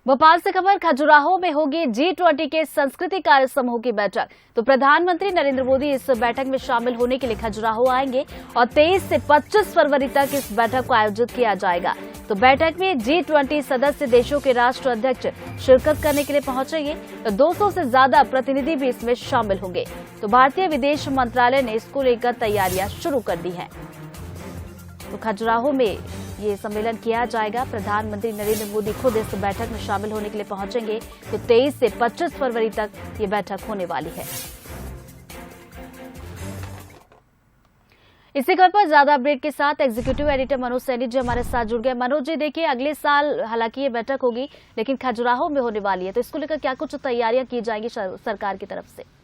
भोपाल से खबर, खजुराहो में होगी G20 के संस्कृति कार्य समूह की बैठक। तो प्रधानमंत्री नरेंद्र मोदी इस बैठक में शामिल होने के लिए खजुराहो आएंगे और 23 से 25 फरवरी तक इस बैठक को आयोजित किया जाएगा। तो बैठक में G20 सदस्य देशों के राष्ट्र अध्यक्ष शिरकत करने के लिए पहुंचेंगे। तो 200 से ज्यादा प्रतिनिधि भी इसमें शामिल होंगे। तो भारतीय विदेश मंत्रालय ने इसको लेकर तैयारियां शुरू कर दी हैं। तो खजुराहो में ये सम्मेलन किया जाएगा। प्रधानमंत्री नरेंद्र मोदी खुद इस बैठक में शामिल होने के लिए पहुंचेंगे। तो 23 से 25 फरवरी तक ये बैठक होने वाली है। इसी खबर पर ज्यादा अपडेट के साथ एग्जीक्यूटिव एडिटर मनोज सैनी जी हमारे साथ जुड़ गए। मनोज जी, देखिए अगले साल हालांकि ये बैठक होगी लेकिन खजुराहो में होने वाली है, तो इसको लेकर क्या कुछ तैयारियां की जाएंगी सरकार की तरफ से?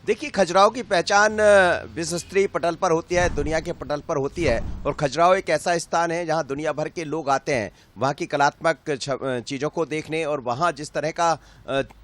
देखिए, खजुराहो की पहचान विश्व स्तरीय पटल पर होती है, दुनिया के पटल पर होती है। और खजुराहो एक ऐसा स्थान है जहां दुनिया भर के लोग आते हैं वहां की कलात्मक चीज़ों को देखने। और वहां जिस तरह का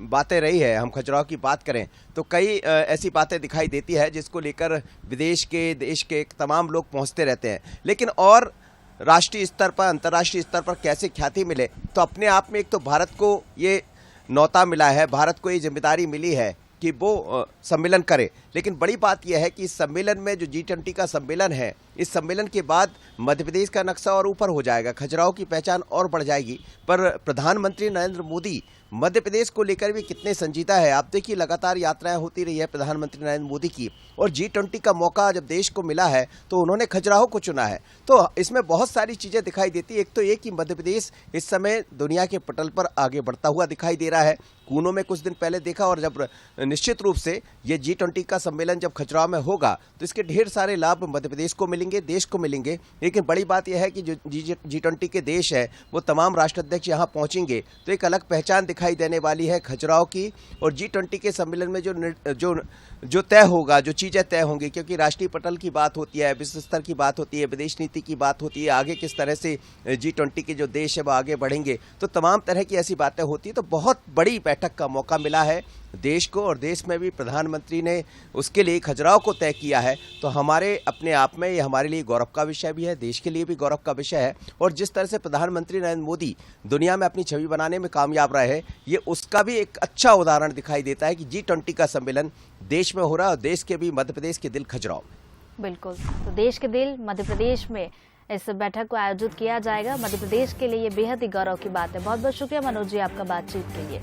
बातें रही है, हम खजुराहो की बात करें तो कई ऐसी बातें दिखाई देती है जिसको लेकर विदेश के देश के तमाम लोग पहुंचते रहते हैं। लेकिन और राष्ट्रीय स्तर पर, अंतर्राष्ट्रीय स्तर पर कैसे ख्याति मिले, तो अपने आप में एक तो भारत को ये न्योता मिला है, भारत को ये जिम्मेदारी मिली है कि वो सम्मेलन करे। लेकिन बड़ी बात यह है कि इस सम्मेलन में जो G20 का सम्मेलन है, इस सम्मेलन के बाद मध्य प्रदेश का नक्शा और ऊपर हो जाएगा, खजुराहो की पहचान और बढ़ जाएगी। पर प्रधानमंत्री नरेंद्र मोदी मध्य प्रदेश को लेकर भी कितने संजीदा है। आप देखिए, लगातार यात्राएं होती रही है प्रधानमंत्री नरेंद्र मोदी की, और G20 का मौका जब देश को मिला है तो उन्होंने खजुराहो को चुना है। तो इसमें बहुत सारी चीजें दिखाई देती। एक तो ये कि मध्य प्रदेश इस समय दुनिया के पटल पर आगे बढ़ता हुआ दिखाई दे रहा है। कूनो में कुछ दिन पहले देखा, और जब निश्चित रूप से ये G20 का सम्मेलन जब खजुराहो में होगा तो इसके ढेर सारे लाभ मध्य प्रदेश को मिलेंगे, देश को मिलेंगे। लेकिन बड़ी बात यह है कि जो G20 के देश है वो तमाम राष्ट्राध्यक्ष यहाँ पहुंचेंगे, तो एक अलग पहचान दिखाई देने वाली है खजुराहो की। और G20 के सम्मेलन में जो तय होगा, जो चीजें तय होंगी, क्योंकि राष्ट्रीय पटल की बात होती है, विश्व स्तर की बात होती है, विदेश नीति की बात होती है, आगे किस तरह से G20 के जो देश है वो आगे बढ़ेंगे, तो तमाम तरह की ऐसी बातें होती है। तो बहुत बड़ी बैठक का मौका मिला है देश को, और देश में भी प्रधानमंत्री ने उसके लिए खजुराहो को तय किया है। तो हमारे अपने आप में ये हमारे लिए गौरव का विषय भी है, देश के लिए भी गौरव का विषय है। और जिस तरह से प्रधानमंत्री नरेंद्र मोदी दुनिया में अपनी छवि बनाने में कामयाब रहे हैं, ये उसका भी एक अच्छा उदाहरण दिखाई देता है कि G20 का सम्मेलन देश में हो रहा है, और देश के भी मध्य प्रदेश के दिल खजुराहो में। बिल्कुल, तो देश के दिल मध्य प्रदेश में इस बैठक को आयोजित किया जाएगा। मध्य प्रदेश के लिए ये बेहद ही गौरव की बात है। बहुत बहुत शुक्रिया मनोज जी आपका बातचीत के लिए।